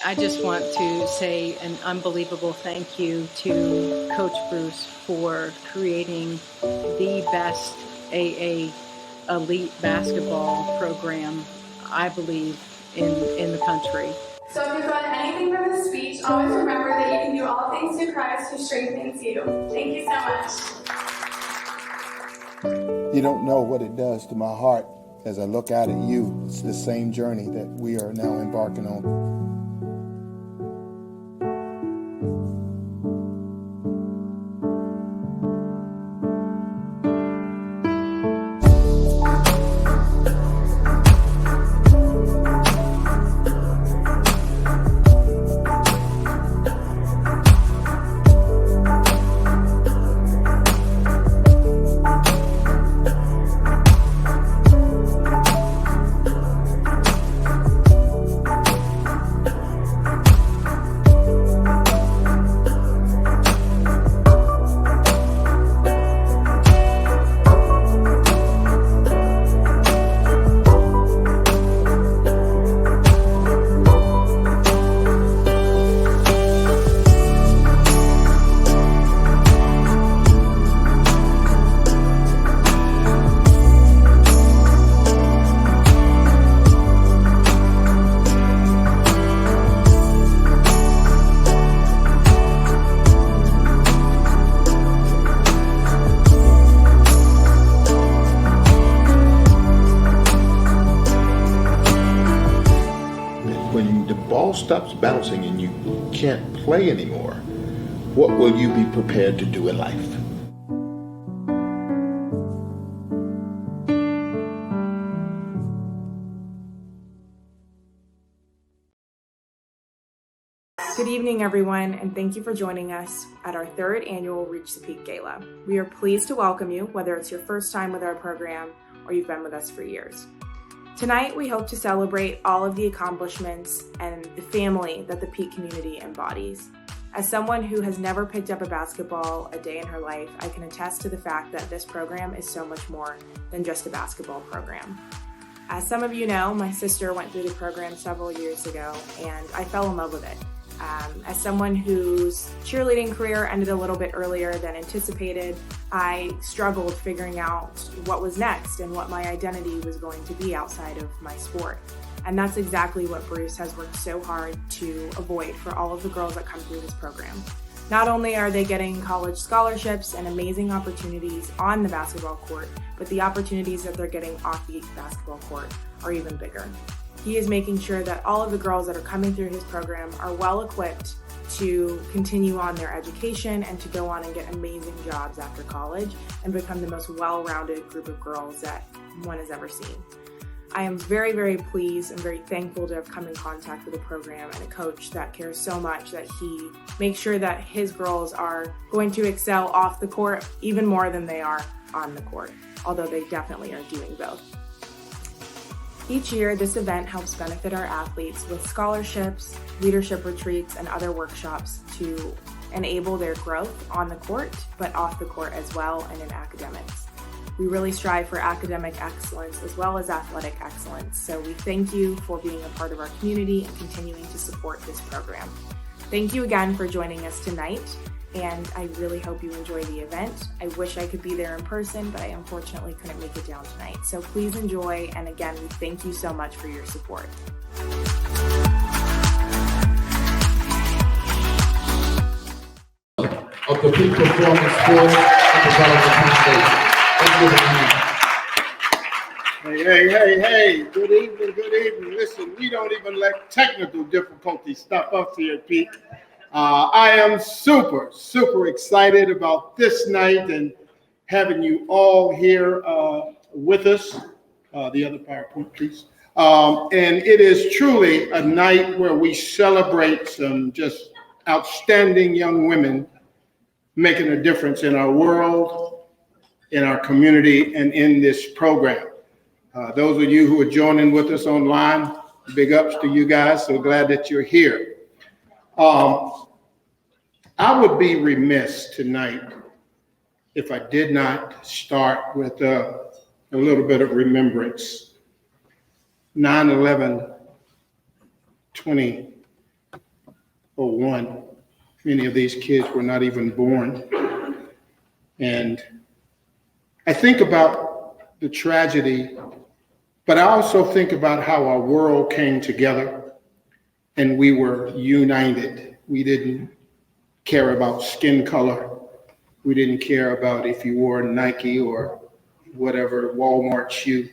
I just want to say an unbelievable thank you to Coach Bruce for creating the best AA elite basketball program, I believe, in the country. So if you've got anything from this speech, always remember that you can do all things through Christ who strengthens you. Thank you so much. You don't know what it does to my heart as I look out at you. It's the same journey that we are now embarking on. When the ball stops bouncing and you can't play anymore, what will you be prepared to do in life? Good evening, everyone, and thank you for joining us at our third annual Reach the Peak Gala. We are pleased to welcome you, whether it's your first time with our program or you've been with us for years. Tonight, we hope to celebrate all of the accomplishments and the family that the PeAK community embodies. As someone who has never picked up a basketball a day in her life, I can attest to the fact that this program is so much more than just a basketball program. As some of you know, my sister went through the program several years ago, and I fell in love with it. As someone whose cheerleading career ended a little bit earlier than anticipated, I struggled figuring out what was next and what my identity was going to be outside of my sport. And that's exactly what Bruce has worked so hard to avoid for all of the girls that come through this program. Not only are they getting college scholarships and amazing opportunities on the basketball court, but the opportunities that they're getting off the basketball court are even bigger. He is making sure that all of the girls that are coming through his program are well equipped to continue on their education and to go on and get amazing jobs after college and become the most well-rounded group of girls that one has ever seen. I am very, very pleased and very thankful to have come in contact with a program and a coach that cares so much that he makes sure that his girls are going to excel off the court even more than they are on the court, although they definitely are doing both. Each year, this event helps benefit our athletes with scholarships, leadership retreats, and other workshops to enable their growth on the court, but off the court as well and in academics. We really strive for academic excellence as well as athletic excellence, so we thank you for being a part of our community and continuing to support this program. Thank you again for joining us tonight, and I really hope you enjoy the event. I wish I could be there in person, but I unfortunately couldn't make it down tonight. So please enjoy, and again, we thank you so much for your support. Of the Peak Performance Sports and Development State. Hey. Good evening. Listen, we don't even let technical difficulties stop us here at PeAK. I am super excited about this night and having you all here with us. The other PowerPoint, please. And it is truly a night where we celebrate some just outstanding young women making a difference in our world, in our community, and in this program. Those of you who are joining with us online, big ups to you guys. So glad that you're here. I would be remiss tonight if I did not start with a little bit of remembrance. 9/11/20 '01. Many of these kids were not even born. And I think about the tragedy, but I also think about how our world came together and we were united. We didn't care about skin color. We didn't care about if you wore Nike or whatever Walmart shoe.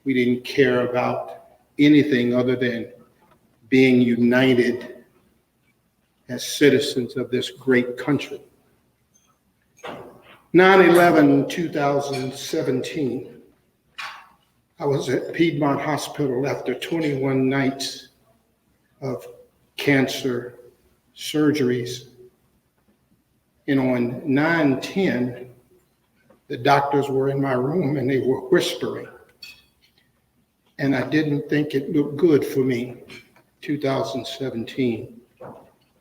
We didn't care about anything other than being united as citizens of this great country. 9/11, 2017, I was at Piedmont Hospital after 21 nights of cancer surgeries. And on 9/10, the doctors were in my room and they were whispering. And I didn't think it looked good for me, 2017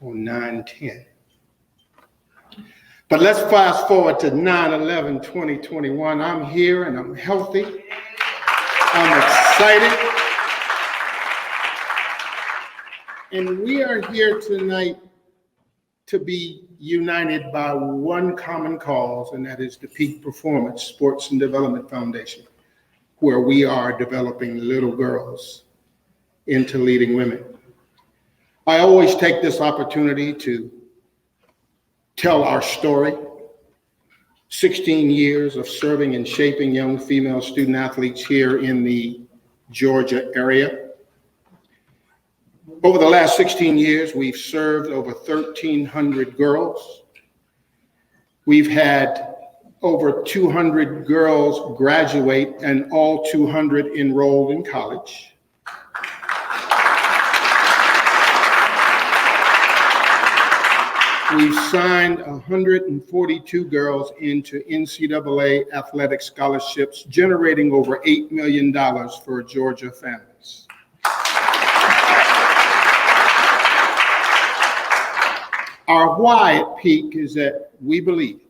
on 9/10. But let's fast forward to 9/11, 2021. I'm here and I'm healthy. I'm excited. And we are here tonight to be united by one common cause, and that is the PeAK Performance Sports and Development Foundation, where we are developing little girls into leading women. I always take this opportunity to tell our story. 16 years of serving and shaping young female student athletes here in the Georgia area. Over the last 16 years, we've served over 1,300 girls. We've had over 200 girls graduate and all 200 enrolled in college. We've signed 142 girls into NCAA athletic scholarships, generating over $8 million for Georgia families. Our why at PeAK is that we believe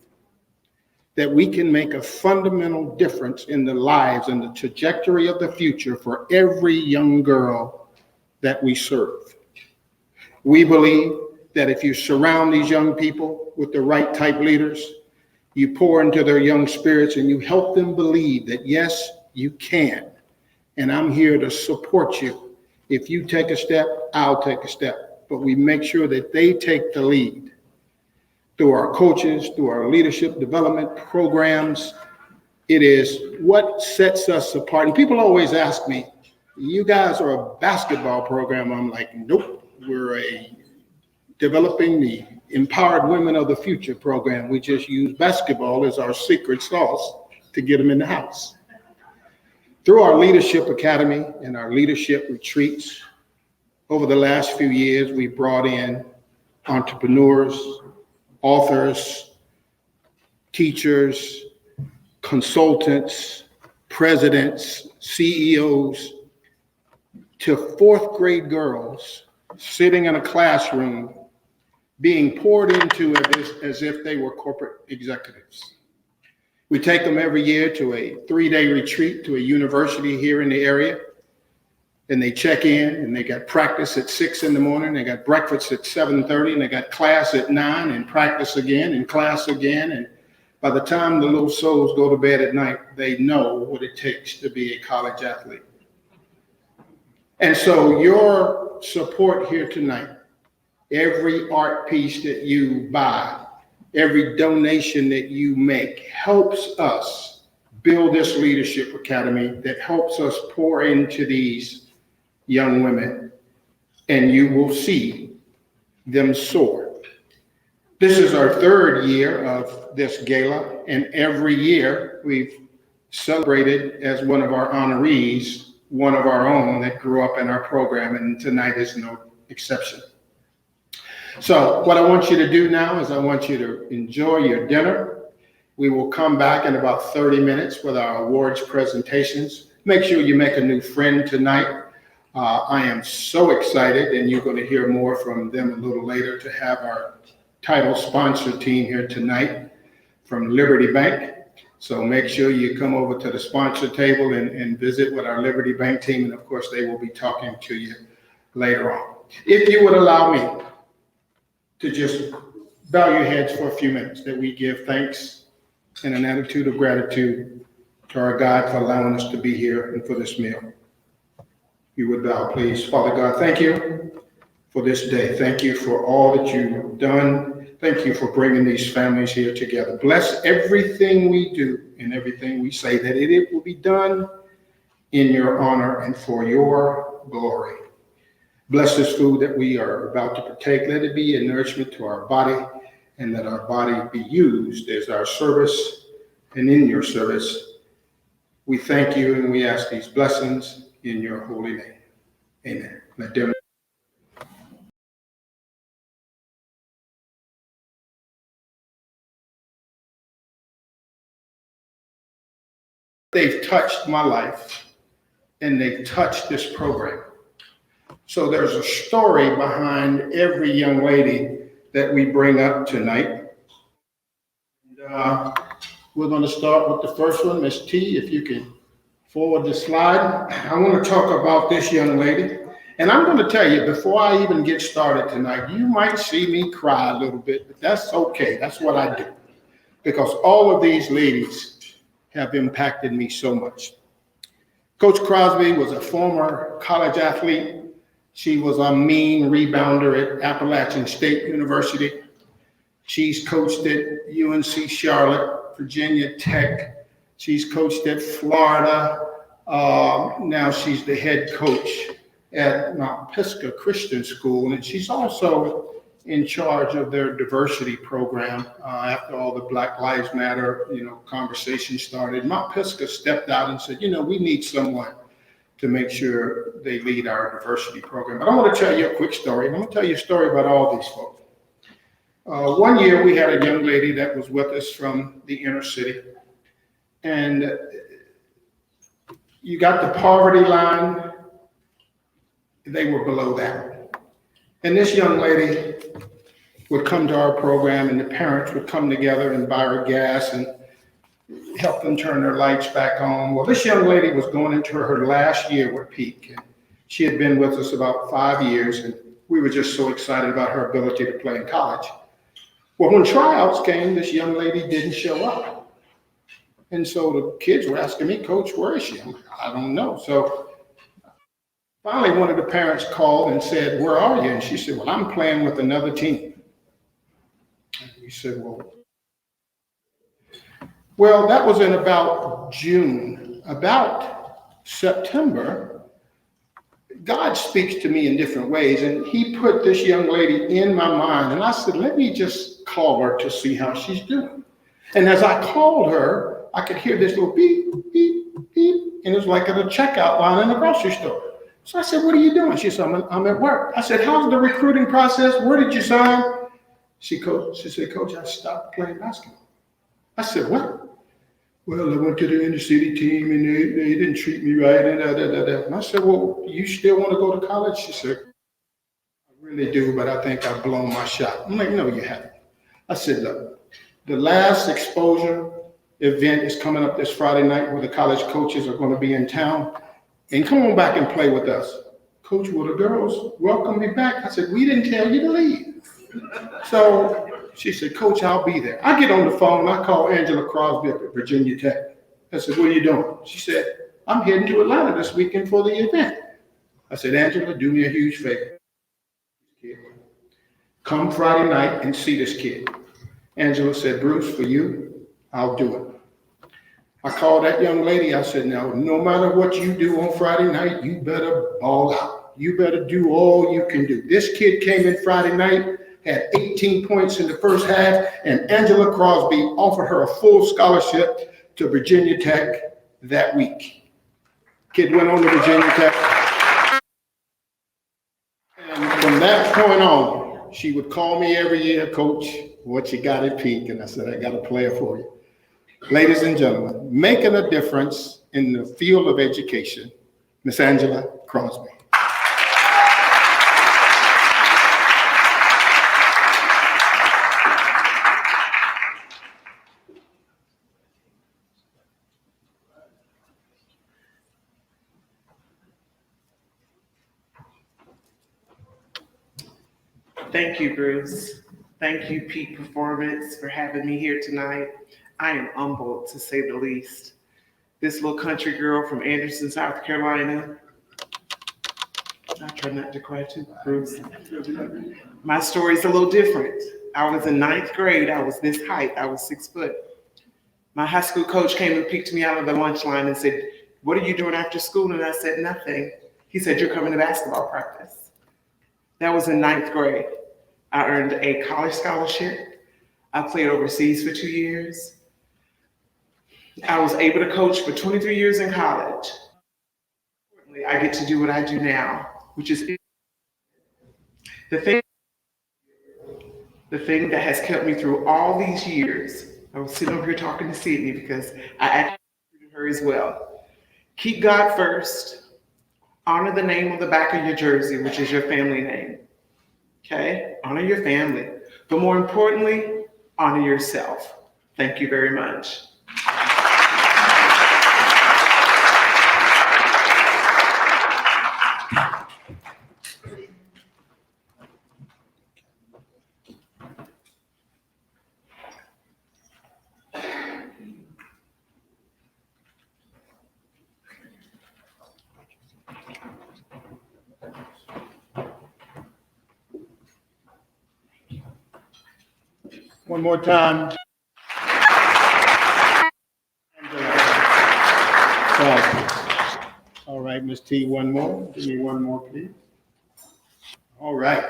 that we can make a fundamental difference in the lives and the trajectory of the future for every young girl that we serve. We believe that if you surround these young people with the right type leaders, you pour into their young spirits and you help them believe that yes, you can. And I'm here to support you. If you take a step, I'll take a step. But we make sure that they take the lead through our coaches, through our leadership development programs. It is what sets us apart. And people always ask me, you guys are a basketball program. I'm like, nope, we're a developing the Empowered Women of the Future program. We just use basketball as our secret sauce to get them in the house. Through our Leadership Academy and our leadership retreats, over the last few years, we brought in entrepreneurs, authors, teachers, consultants, presidents, CEOs, to fourth grade girls sitting in a classroom being poured into as if they were corporate executives. We take them every year to a 3-day retreat to a university here in the area. And they check in and they got practice at 6 in the morning. They got breakfast at 7:30 and they got class at 9 and practice again and class again. And by the time the little souls go to bed at night, they know what it takes to be a college athlete. And so your support here tonight, every art piece that you buy, every donation that you make helps us build this leadership academy that helps us pour into these young women, and you will see them soar. This is our 3rd year of this gala, and every year we've celebrated as one of our honorees, one of our own that grew up in our program, and tonight is no exception. So what I want you to do now is I want you to enjoy your dinner. We will come back in about 30 minutes with our awards presentations. Make sure you make a new friend tonight. I am so excited, and you're going to hear more from them a little later, to have our title sponsor team here tonight from Liberty Bank. So make sure you come over to the sponsor table and visit with our Liberty Bank team. And of course, they will be talking to you later on. If you would allow me to just bow your heads for a few minutes, that we give thanks and an attitude of gratitude to our God for allowing us to be here and for this meal. You would bow, please. Father God, thank you for this day. Thank you for all that you've done. Thank you for bringing these families here together. Bless everything we do and everything we say, that it will be done in your honor and for your glory. Bless this food that we are about to partake. Let it be a nourishment to our body, and let our body be used as our service and in your service. We thank you and we ask these blessings in your holy name. Amen. Let them. They've touched my life and they've touched this program. So there's a story behind every young lady that we bring up tonight. And, we're going to start with the first one, Miss T, if you can forward the slide. I want to talk about this young lady. And I'm going to tell you, before I even get started tonight, you might see me cry a little bit, but that's okay. That's what I do. Because all of these ladies have impacted me so much. Coach Crosby was a former college athlete. She was a mean rebounder at Appalachian State University. She's coached at UNC Charlotte, Virginia Tech. She's coached at Florida. Now she's the head coach at Mount Pisgah Christian School, and she's also in charge of their diversity program. After all the Black Lives Matter, conversation started, Mount Pisgah stepped out and said, we need someone to make sure they lead our diversity program. But I want to tell you a quick story, and I'm going to tell you a story about all these folks. One year we had a young lady that was with us from the inner city, and you got the poverty line, they were below that. And this young lady would come to our program, and the parents would come together and buy her gas and help them turn their lights back on. Well, this young lady was going into her last year with PeAK, and she had been with us about 5 years, and we were just so excited about her ability to play in college. Well, when tryouts came, this young lady didn't show up. And so the kids were asking me, Coach, where is she? I'm like, I don't know. So finally, one of the parents called and said, where are you? And she said, well, I'm playing with another team. And we said, well, that was in about June. About September, God speaks to me in different ways, and he put this young lady in my mind. And I said, let me just call her to see how she's doing. And as I called her, I could hear this little beep, beep, beep, and it was like at a checkout line in a grocery store. So I said, what are you doing? She said, I'm at work. I said, how's the recruiting process? Where did you sign? She said, Coach, I stopped playing basketball. I said, what? Well, I went to the inner city team and they didn't treat me right. And I said, well, you still want to go to college? She said, I really do, but I think I've blown my shot. I'm like, no, you haven't. I said, look, the last exposure event is coming up this Friday night where the college coaches are going to be in town. And come on back and play with us. Coach, will the girls welcome me back? I said, we didn't tell you to leave. So she said, Coach, I'll be there. I get on the phone. I call Angela Crosby up at Virginia Tech. I said, what are you doing? She said, I'm heading to Atlanta this weekend for the event. I said, Angela, do me a huge favor. Come Friday night and see this kid. Angela said, Bruce, for you, I'll do it. I called that young lady. I said, now, no matter what you do on Friday night, you better ball out. You better do all you can do. This kid came in Friday night, had 18 points in the first half, and Angela Crosby offered her a full scholarship to Virginia Tech that week. Kid went on to Virginia Tech. And from that point on, she would call me every year, Coach, what you got at PeAK? And I said, I got a player for you. Ladies and gentlemen, making a difference in the field of education, Miss Angela Crosby. Thank you, Bruce. Thank you, PeAK Performance, for having me here tonight. I am humbled, to say the least. This little country girl from Anderson, South Carolina. I try not to cry too, Bruce. My story's a little different. I was in 9th grade. I was this height. I was 6 foot. My high school coach came and picked me out of the lunch line and said, "What are you doing after school?" And I said, "Nothing." He said, "You're coming to basketball practice." That was in 9th grade. I earned a college scholarship. I played overseas for 2 years. I was able to coach for 23 years in college. I get to do what I do now, which is the thing that has kept me through all these years. I was sitting over here talking to Sydney because I actually treated her as well. Keep God first. Honor the name on the back of your jersey, which is your family name. Okay? Honor your family. But more importantly, honor yourself. Thank you very much. One more time. All right, Ms. T, one more. Give me one more, please. All right.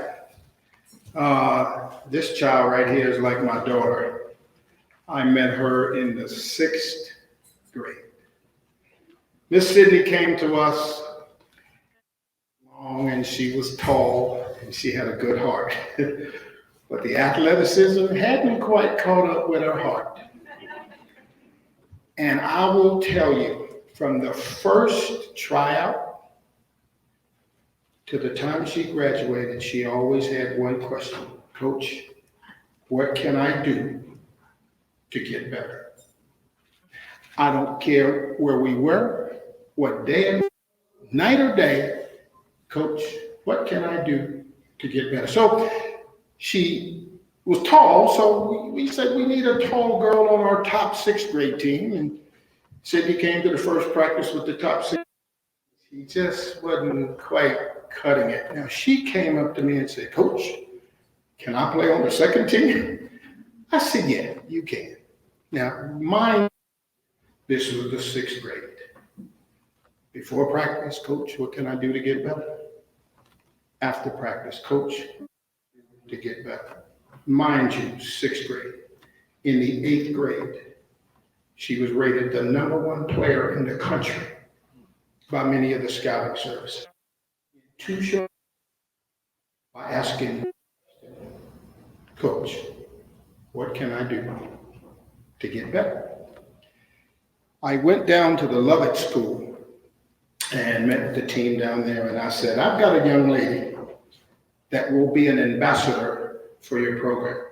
This child right here is like my daughter. I met her in the 6th grade. Miss Sydney came to us long, and she was tall, and she had a good heart. But the athleticism hadn't quite caught up with her heart. And I will tell you, from the first tryout to the time she graduated, she always had one question: "Coach, what can I do to get better?" I don't care where we were, what day, night or day, "Coach, what can I do to get better?" So she was tall, so we said we need a tall girl on our top 6th grade team. And Sydney came to the first practice with the top 6. She just wasn't quite cutting it. Now, she came up to me and said, "Coach, can I play on the 2nd team?" I said, "Yeah, you can." Now, this was the 6th grade. Before practice, "Coach, what can I do to get better?" After practice, "Coach, to get better." Mind you, 6th grade. In the 8th grade, she was rated the #1 player in the country by many of the scouting services. 2 shows by asking, "Coach, what can I do to get better?" I went down to the Lovett School and met the team down there, and I said, "I've got a young lady that will be an ambassador for your program.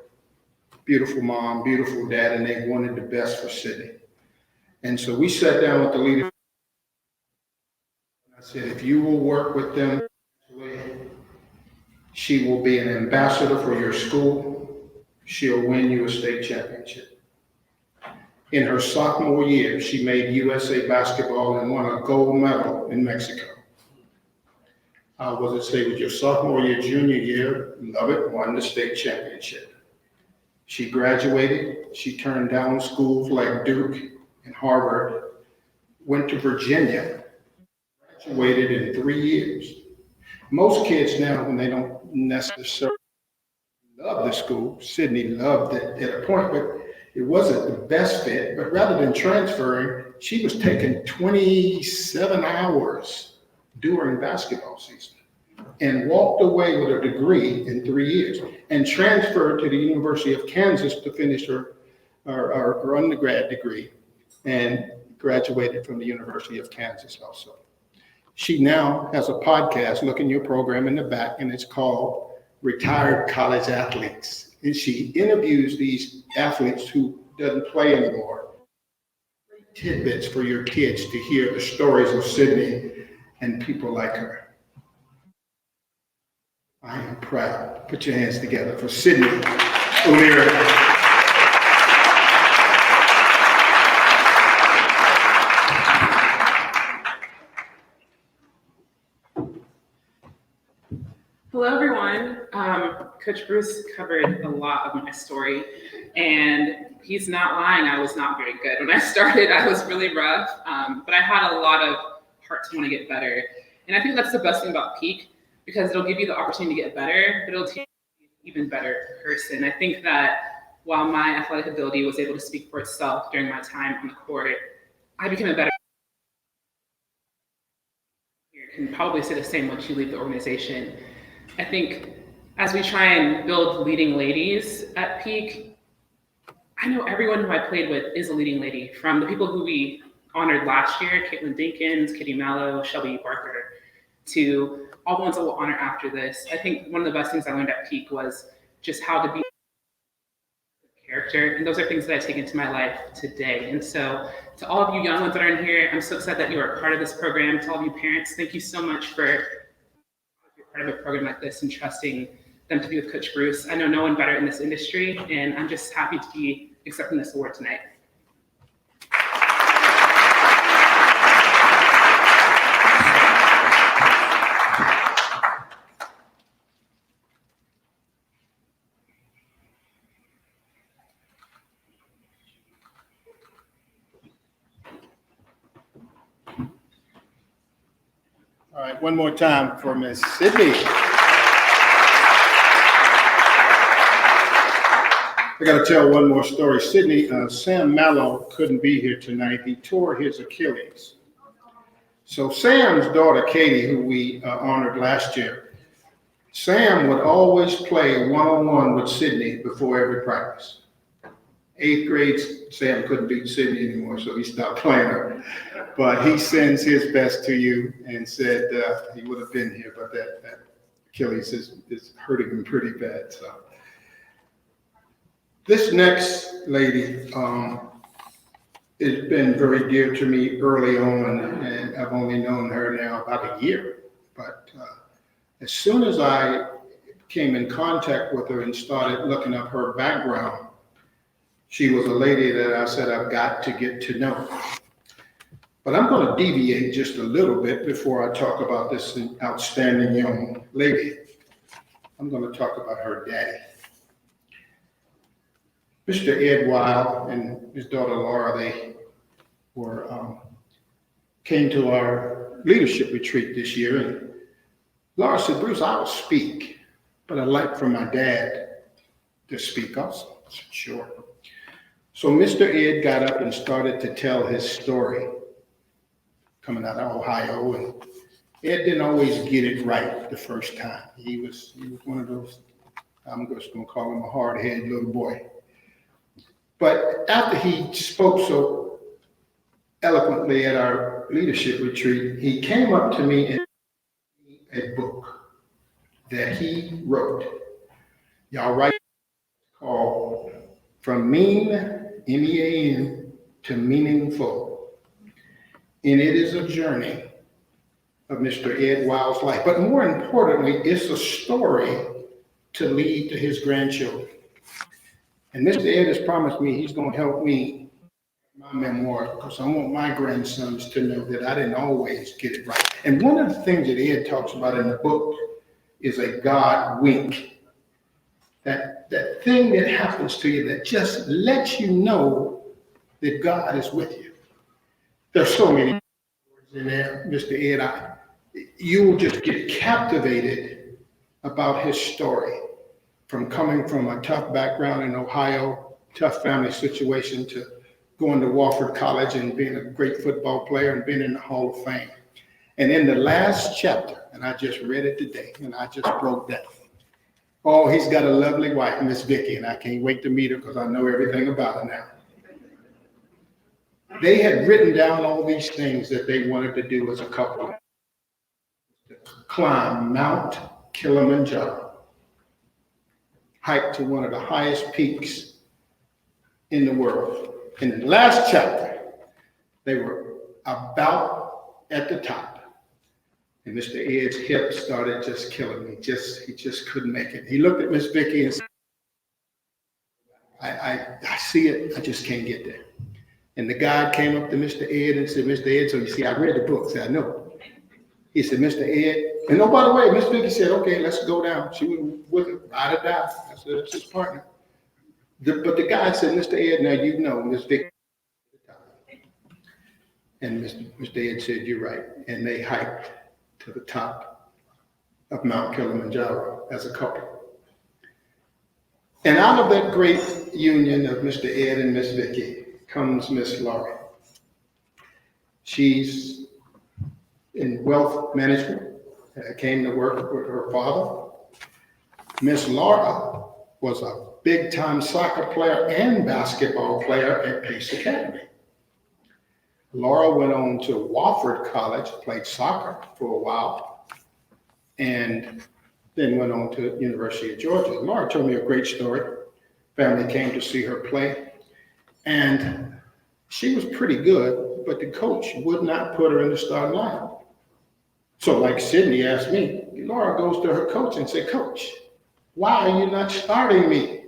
Beautiful mom, beautiful dad, and they wanted the best for Sydney." And so we sat down with the leader. I said, "If you will work with them, she will be an ambassador for your school. She'll win you a state championship." In her sophomore year, she made USA basketball and won a gold medal in Mexico. Was it say with your sophomore year, junior year, Lovett won the state championship. She graduated. She turned down schools like Duke and Harvard, went to Virginia, graduated in 3 years. Most kids now, when they don't necessarily love the school, Sydney loved it at a point, but it wasn't the best fit. But rather than transferring, she was taking 27 hours during basketball season and walked away with a degree in 3 years and transferred to the University of Kansas to finish her undergrad degree and graduated from the University of Kansas also. She now has a podcast. Look in your program in the back, and it's called Retired College Athletes. And she interviews these athletes who doesn't play anymore. Great tidbits for your kids to hear the stories of Sydney and people like her. I am proud. Put your hands together for Sydney Umira. Hello, everyone. Coach Bruce covered a lot of my story, and he's not lying. I was not very good. When I started, I was really rough, but I had a lot of heart to want to get better. And I think that's the best thing about PeAK, because it'll give you the opportunity to get better, but it'll teach you an even better person. I think that while my athletic ability was able to speak for itself during my time on the court, I became a better can probably say the same once you leave the organization. I think as we try and build leading ladies at PeAK, I know everyone who I played with is a leading lady, from the people who we honored last year, Caitlin Dinkins, Kitty Mallow, Shelby Barker, to all the ones that we'll honor after this. I think one of the best things I learned at PeAK was just how to be a character, and those are things that I take into my life today. And so to all of you young ones that are in here, I'm so excited that you are a part of this program. To all of you parents, thank you so much for being part of a program like this and trusting them to be with Coach Bruce. I know no one better in this industry, and I'm just happy to be accepting this award tonight. All right, one more time for Miss Sydney. I got to tell one more story. Sydney, Sam Mallow couldn't be here tonight. He tore his Achilles. So Sam's daughter, Katie, who we honored last year, Sam would always play one-on-one with Sydney before every practice. 8th grade, Sam couldn't beat Sydney anymore, so he stopped playing her. But he sends his best to you and said he would have been here, but that Achilles is hurting him pretty bad. So this next lady has been very dear to me early on, and I've only known her now about a year. But as soon as I came in contact with her and started looking up her background, she was a lady that I said I've got to get to know. But I'm going to deviate just a little bit before I talk about this outstanding young lady. I'm going to talk about her daddy. Mr. Ed Weil and his daughter Laura, they came to our leadership retreat this year, and Laura said, "Bruce, I'll speak, but I'd like for my dad to speak also." I said, "Sure." So Mr. Ed got up and started to tell his story coming out of Ohio, and Ed didn't always get it right the first time. He was one of those, I'm just going to call him a hard-headed little boy. But after he spoke so eloquently at our leadership retreat, he came up to me and gave me a book that he wrote. Y'all write called From Mean, M-E-A-N, to Meaningful. And it is a journey of Mr. Ed Weil's life. But more importantly, it's a story to lead to his grandchildren. And Mr. Ed has promised me he's going to help me my memoir, because I want my grandsons to know that I didn't always get it right. And one of the things that Ed talks about in the book is a God wink. That thing that happens to you that just lets you know that God is with you. There's so many words in there, Mr. Ed. You will just get captivated about his story, from coming from a tough background in Ohio, tough family situation, to going to Wofford College and being a great football player and being in the Hall of Fame. And in the last chapter, and I just read it today, and I just broke down. Oh, he's got a lovely wife, Miss Vicky, and I can't wait to meet her because I know everything about her now. They had written down all these things that they wanted to do as a couple. Climb Mount Kilimanjaro, hike to one of the highest peaks in the world. In the last chapter, they were about at the top. And Mr. Ed's hip started just killing me. He just couldn't make it. He looked at Miss Vicky and said, I see it, I just can't get there. And the guy came up to Mr. Ed and said, Mr. Ed, so you see, I read the book. I said, I know. He said, Mr. Ed, and oh, by the way, Miss Vicky said, okay, let's go down. She went with him, ride or die. I said, that's his partner. But the guy said, Mr. Ed, now you know Miss Vicky. And Mr. Ed said, you're right. And they hiked to the top of Mount Kilimanjaro as a couple. And out of that great union of Mr. Ed and Miss Vicky comes Miss Laura. She's in wealth management, came to work with her father. Miss Laura was a big-time soccer player and basketball player at Pace Academy. Laura went on to Wofford College, played soccer for a while, and then went on to University of Georgia. Laura told me a great story. Family came to see her play, and she was pretty good, but the coach would not put her in the starting lineup. So like Sydney asked me, Laura goes to her coach and said, Coach, why are you not starting me?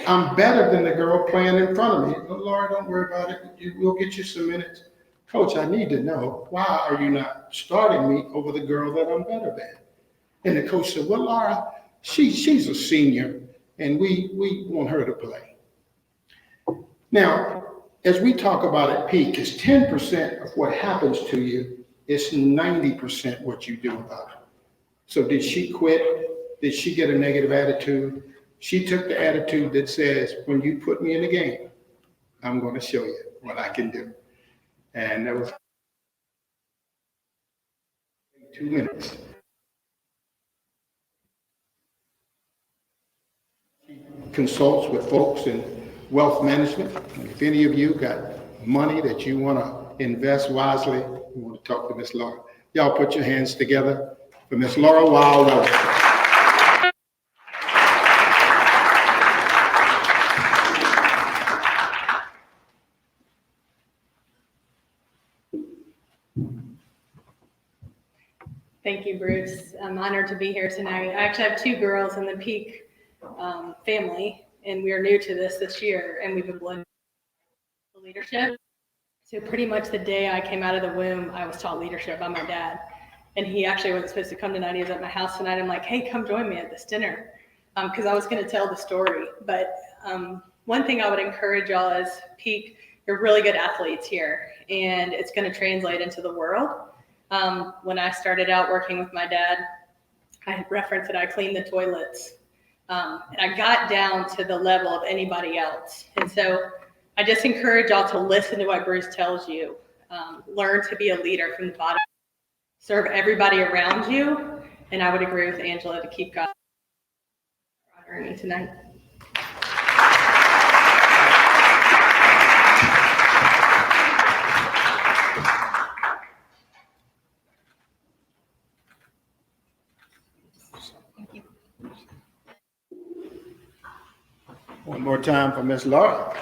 I'm better than the girl playing in front of me. Oh, Laura, don't worry about it. We'll get you some minutes. Coach, I need to know, why are you not starting me over the girl that I'm better than? And the coach said, well, Laura, she's a senior, and we want her to play. Now, as we talk about at PeAK, it's 10% of what happens to you. It's 90% what you do about it. So did she quit? Did she get a negative attitude? She took the attitude that says, when you put me in the game, I'm going to show you what I can do. And that was 2 minutes. Consults with folks in wealth management. And if any of you got money that you want to invest wisely, you want to talk to Miss Laura. Y'all put your hands together for Miss Laura Wild. Thank you, Bruce. I'm honored to be here tonight. I actually have 2 girls in the PeAK family, and we are new to this year, and we've been blending leadership. So pretty much the day I came out of the womb, I was taught leadership by my dad. And he actually wasn't supposed to come tonight. He was at my house tonight. I'm like, hey, come join me at this dinner, because I was going to tell the story. But one thing I would encourage y'all is PeAK, you're really good athletes here, and it's going to translate into the world. When I started out working with my dad, I referenced that I cleaned the toilets. And I got down to the level of anybody else. And so I just encourage y'all to listen to what Bruce tells you. Learn to be a leader from the bottom. Serve everybody around you. And I would agree with Angela to keep God honoring me tonight. One more time for Miss Laura.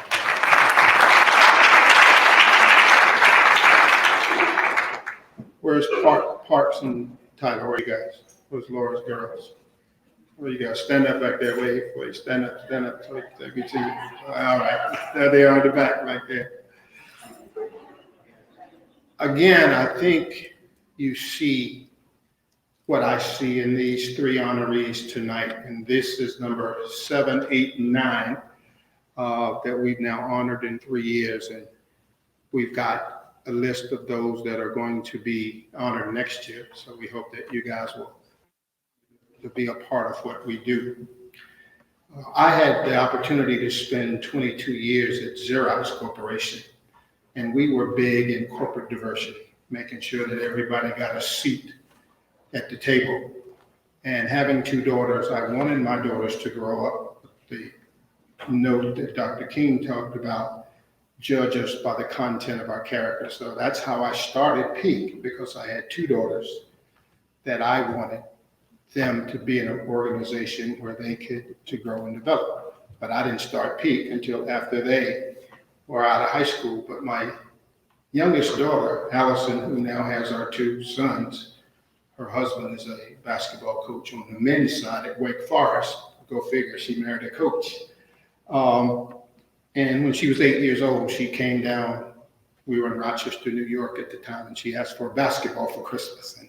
Where's Parks and Tyler? Where are you guys? Where's Laura's girls? Where you guys? Stand up back there. Wait. Stand up so they can see you. All right. There they are in the back right there. Again, I think you see what I see in these 3 honorees tonight. And this is number 7, 8, and 9 that we've now honored in 3 years. And we've got a list of those that are going to be honored next year. So we hope that you guys will be a part of what we do. I had the opportunity to spend 22 years at Xerox Corporation, and we were big in corporate diversity, making sure that everybody got a seat at the table. And having 2 daughters, I wanted my daughters to grow up with the note that Dr. King talked about, judge us by the content of our character. So that's how I started PeAK, because I had 2 daughters that I wanted them to be in an organization where they could to grow and develop. But I didn't start PeAK until after they were out of high school. But my youngest daughter, Allison, who now has our 2 sons, her husband is a basketball coach on the men's side at Wake Forest. Go figure, she married a coach. And when she was 8 years old, she came down. We were in Rochester, New York at the time, and she asked for a basketball for Christmas. And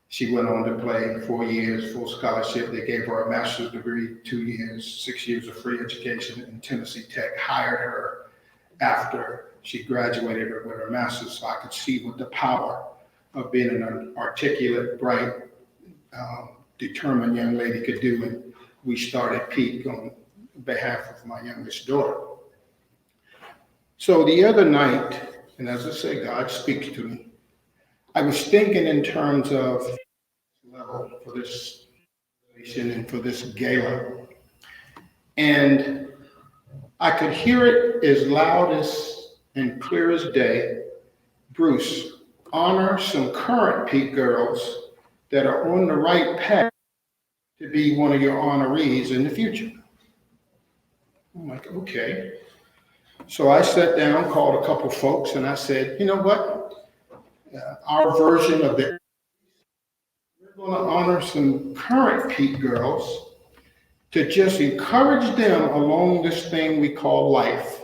she went on to play 4 years, full scholarship. They gave her a master's degree, 2 years, 6 years of free education, and Tennessee Tech hired her after she graduated with her master's, so I could see what the power of being an articulate, bright, determined young lady could do. And we started PeAK on behalf of my youngest daughter. So the other night, and as I say, God speaks to me, I was thinking in terms of level for this nation and for this gala. And I could hear it as loud as and clear as day. Bruce, honor some current PeAK girls that are on the right path to be one of your honorees in the future. I'm like, okay. So I sat down, called a couple folks, and I said, you know what? Our version of the, we're going to honor some current PeAK girls to just encourage them along this thing we call life,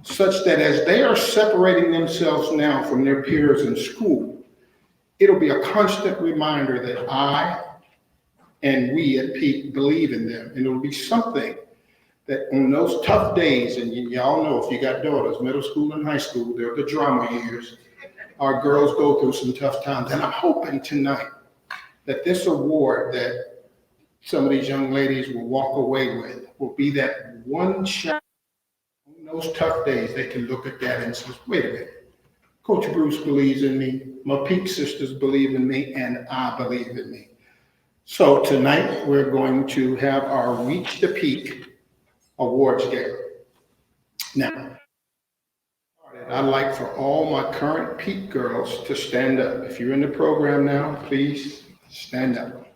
such that as they are separating themselves now from their peers in school, it'll be a constant reminder that I and we at PeAK believe in them. And it'll be something that on those tough days, and y'all know if you got daughters, middle school and high school, they're the drama years, our girls go through some tough times. And I'm hoping tonight that this award that some of these young ladies will walk away with will be that one shot on those tough days. They can look at that and say, wait a minute, Coach Bruce believes in me, my PeAK sisters believe in me, and I believe in me. So tonight we're going to have our Reach the PeAK Awards Gala. Now, I'd like for all my current PeAK girls to stand up. If you're in the program now, please stand up.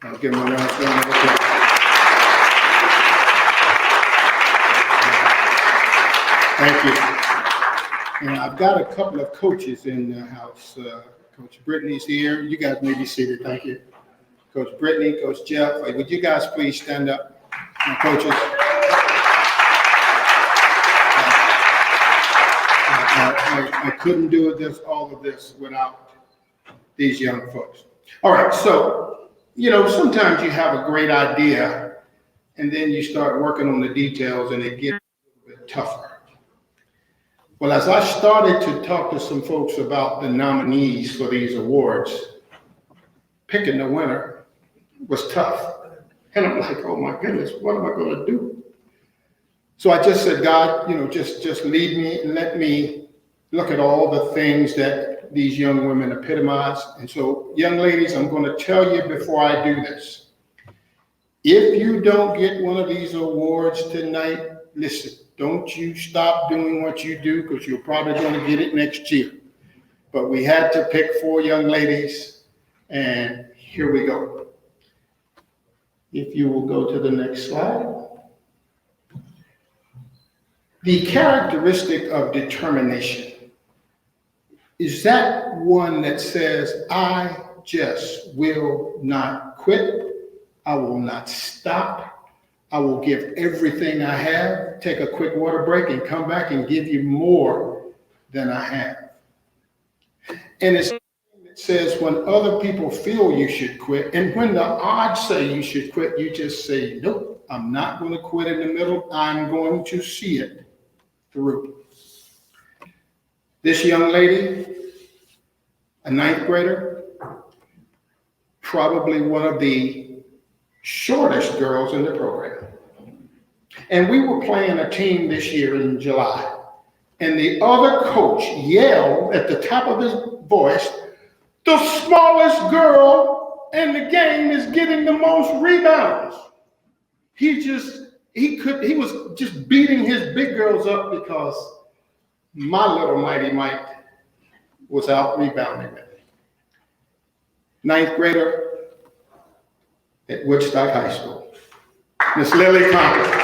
I'll give them a round of applause. Thank you. And I've got a couple of coaches in the house. Coach Brittany's here. You guys may be seated. Thank you. Coach Brittany, Coach Jeff, would you guys please stand up? My coaches. I couldn't do all of this without these young folks. All right, so, sometimes you have a great idea and then you start working on the details and it gets a little bit tougher. Well, as I started to talk to some folks about the nominees for these awards, picking the winner was tough. And I'm like, oh my goodness, what am I going to do? So I just said, God, just lead me and let me look at all the things that these young women epitomize. And so, young ladies, I'm going to tell you before I do this. If you don't get one of these awards tonight, listen, don't you stop doing what you do, because you're probably going to get it next year. But we had to pick 4 young ladies, and here we go. If you will go to the next slide. The characteristic of determination is that one that says, I just will not quit. I will not stop. I will give everything I have, take a quick water break, and come back and give you more than I have. And it's it says when other people feel you should quit, and when the odds say you should quit, you just say, nope, I'm not going to quit in the middle. I'm going to see it through. This young lady, a 9th grader, probably one of the shortest girls in the program. And we were playing a team this year in July. And the other coach yelled at the top of his voice, the smallest girl in the game is getting the most rebounds. He was just beating his big girls up because my little mighty Mike was out rebounding them. 9th grader at Woodstock High School, Miss Lily Compton.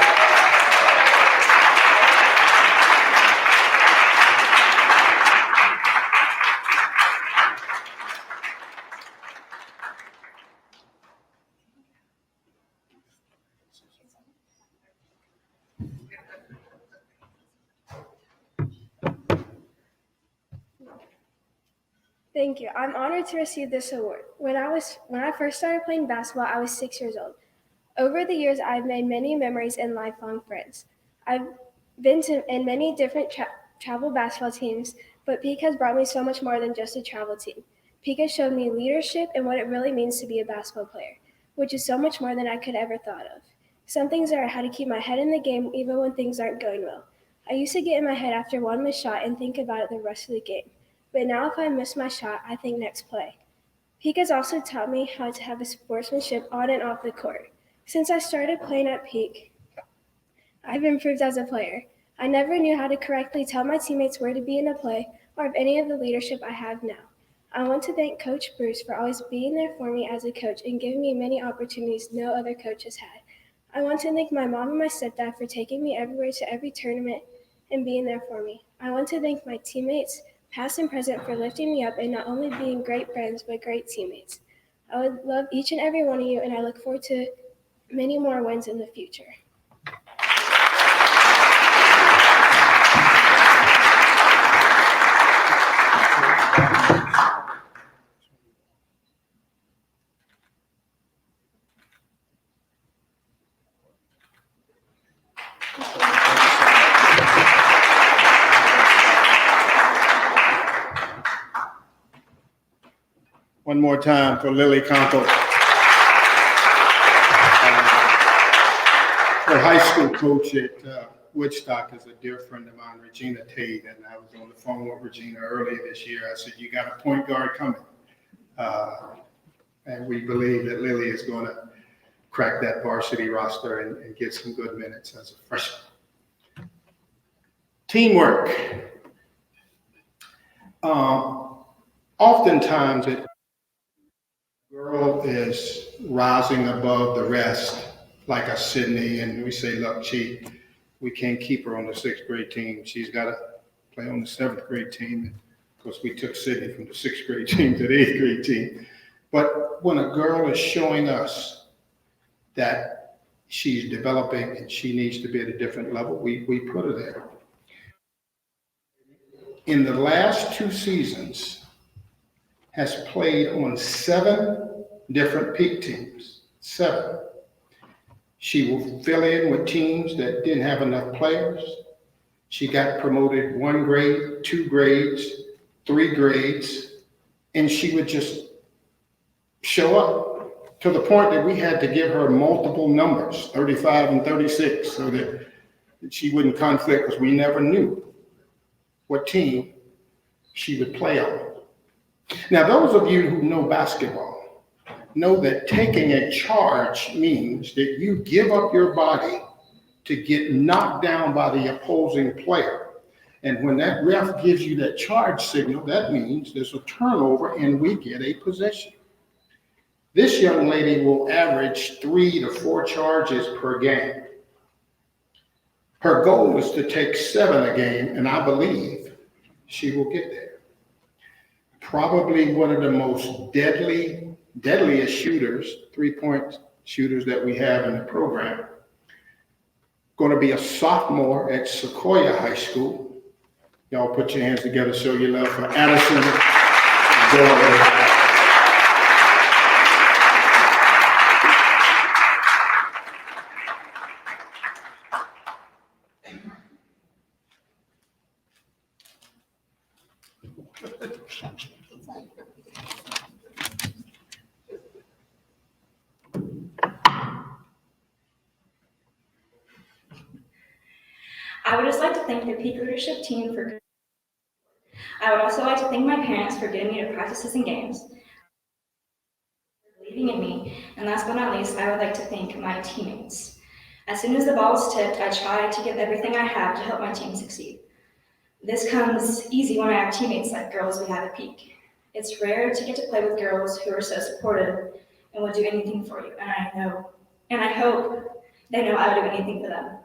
Thank you. I'm honored to receive this award. When I first started playing basketball, I was 6 years old. Over the years, I've made many memories and lifelong friends. I've been in many different travel basketball teams, but PeAK has brought me so much more than just a travel team. PeAK has shown me leadership and what it really means to be a basketball player, which is so much more than I could ever thought of. Some things are how to keep my head in the game even when things aren't going well. I used to get in my head after one missed shot and think about it the rest of the game. But now if I miss my shot, I think next play. PeAK has also taught me how to have a sportsmanship on and off the court. Since I started playing at PeAK, I've improved as a player. I never knew how to correctly tell my teammates where to be in a play or have any of the leadership I have now. I want to thank Coach Bruce for always being there for me as a coach and giving me many opportunities no other coach has had. I want to thank my mom and my stepdad for taking me everywhere to every tournament and being there for me. I want to thank my teammates, past and present, for lifting me up and not only being great friends, but great teammates. I would love each and every one of you, and I look forward to many more wins in the future. One more time for Lily Conto. Her high school coach at Woodstock is a dear friend of mine, Regina Tate, and I was on the phone with Regina earlier this year. I said, you got a point guard coming. And we believe that Lily is going to crack that varsity roster and get some good minutes as a freshman. Teamwork. Oftentimes, a girl is rising above the rest, like a Sydney, and we say, look, we can't keep her on the 6th grade team. She's got to play on the 7th grade team. Of course, we took Sydney from the 6th grade team to the 8th grade team. But when a girl is showing us that she's developing and she needs to be at a different level, we put her there. In the last 2 seasons, has played on 7 different PeAK teams. 7. She will fill in with teams that didn't have enough players. She got promoted 1 grade, 2 grades, 3 grades, and she would just show up to the point that we had to give her multiple numbers, 35 and 36, so that she wouldn't conflict, because we never knew what team she would play on. Now, those of you who know basketball know that taking a charge means that you give up your body to get knocked down by the opposing player. And when that ref gives you that charge signal, that means there's a turnover and we get a possession. This young lady will average 3 to 4 charges per game. Her goal is to take 7 a game, and I believe she will get there. Probably one of the most deadliest shooters, 3-point shooters that we have in the program. Going to be a sophomore at Sequoia High School. Y'all put your hands together, show your love for Addison Gala. I would just like to thank the PeAK leadership team for. I would also like to thank my parents for getting me to practices and games, believing in me, and last but not least, I would like to thank my teammates. As soon as the ball is tipped, I try to give everything I have to help my team succeed. This comes easy when I have teammates like girls we have at PeAK. It's rare to get to play with girls who are so supportive and will do anything for you, and I hope they know I would do anything for them.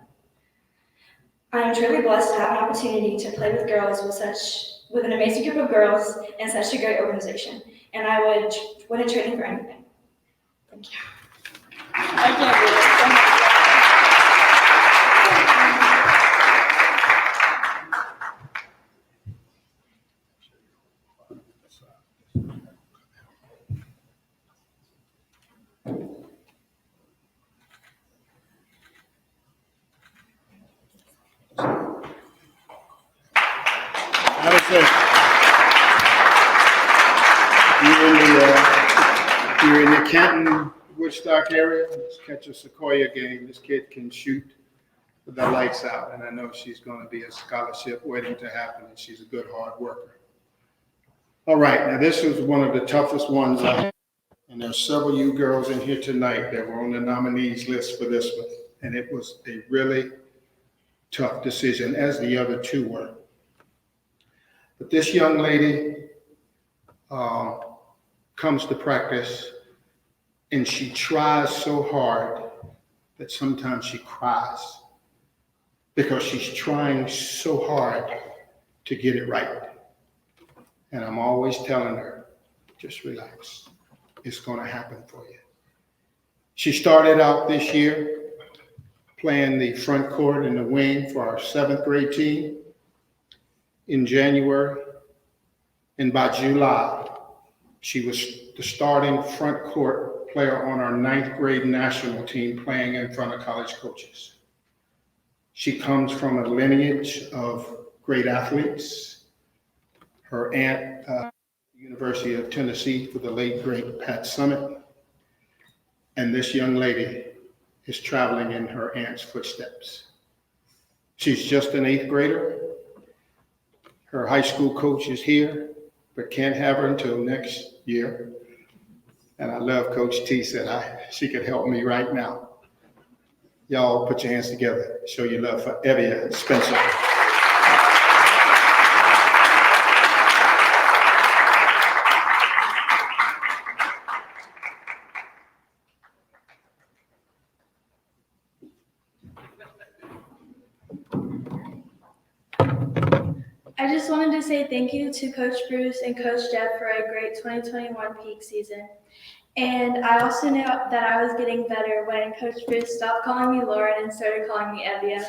I am truly blessed to have an opportunity to play with girls with an amazing group of girls and such a great organization, and I wouldn't trade it for anything. Thank you. I can't believe it. say, if you're in the Canton, Woodstock area, let's catch a Sequoia game. This kid can shoot the lights out, and I know she's going to be a scholarship waiting to happen, and she's a good hard worker. All right, now this was one of the toughest ones I had, and there's several of you girls in here tonight that were on the nominees list for this one, and it was a really tough decision, as the other two were. But this young lady comes to practice, and she tries so hard that sometimes she cries because she's trying so hard to get it right. And I'm always telling her, just relax. It's going to happen for you. She started out this year playing the front court and the wing for our 7th grade team in January. And by July, she was the starting front court player on our 9th grade national team, playing in front of college coaches. She comes from a lineage of great athletes. Her aunt, University of Tennessee, for the late great Pat Summitt. And this young lady is traveling in her aunt's footsteps. She's just an 8th grader. Her high school coach is here, but can't have her until next year. And I love Coach T said she could help me right now. Y'all put your hands together. Show your love for Evia Spencer. I just wanted to say thank you to Coach Bruce and Coach Jeff for a great 2021 PeAK season. And I also knew that I was getting better when Coach Bruce stopped calling me Lauren and started calling me Evia.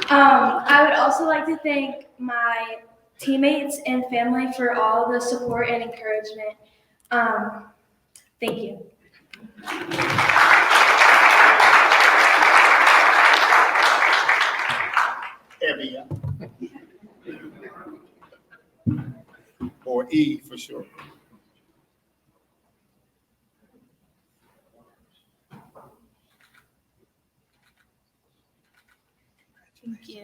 I would also like to thank my teammates and family for all the support and encouragement. Thank you. Evia. Or E for sure. Thank you.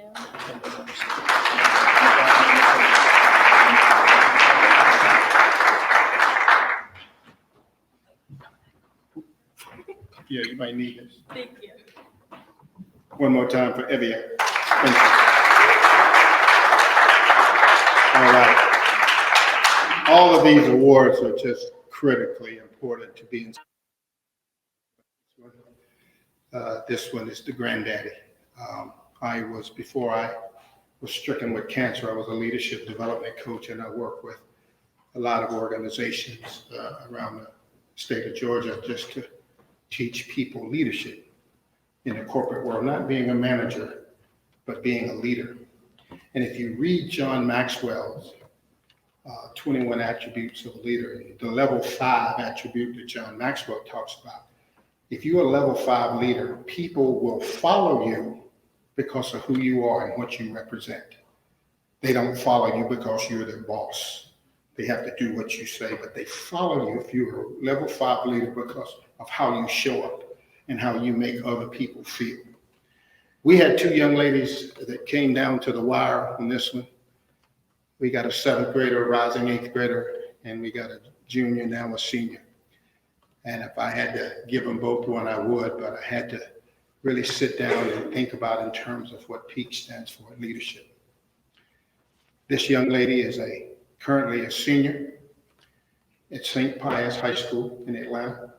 Yeah, you might need this. Thank you. One more time for Evia. Thank you. All right. All of these awards are just critically important to be in. This one is the granddaddy. Before I was stricken with cancer, I was a leadership development coach, and I worked with a lot of organizations around the state of Georgia just to teach people leadership in the corporate world, not being a manager, but being a leader. And if you read John Maxwell's 21 attributes of a leader, the level 5 attribute that John Maxwell talks about, if you're a level 5 leader, people will follow you because of who you are and what you represent. They don't follow you because you're their boss. They have to do what you say, but they follow you if you're a level 5 leader because of how you show up and how you make other people feel. We had 2 young ladies that came down to the wire on this one. We got a 7th grader, a rising 8th grader, and we got a junior, now a senior. And if I had to give them both one, I would, but I had to really sit down and think about in terms of what PeAK stands for, leadership. This young lady is currently a senior at St. Pius High School in Atlanta.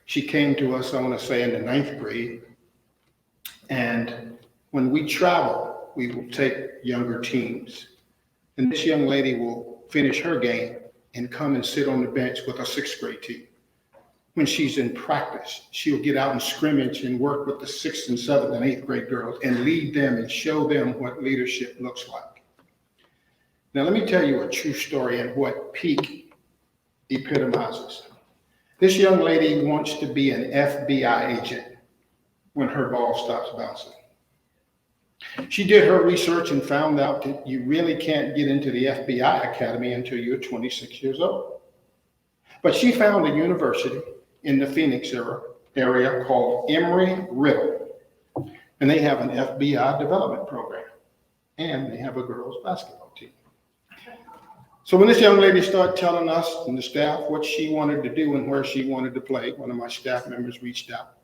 She came to us, I want to say, in the 9th grade. And when we travel, we will take younger teams. And this young lady will finish her game and come and sit on the bench with a 6th grade team. When she's in practice, she'll get out and scrimmage and work with the 6th and 7th and 8th grade girls and lead them and show them what leadership looks like. Now, let me tell you a true story and what PeAK epitomizes. This young lady wants to be an FBI agent when her ball stops bouncing. She did her research and found out that you really can't get into the FBI Academy until you're 26 years old. But she found a university in the Phoenix area called Embry-Riddle, and they have an FBI development program, and they have a girls basketball team. So when this young lady started telling us and the staff what she wanted to do and where she wanted to play, one of my staff members reached out.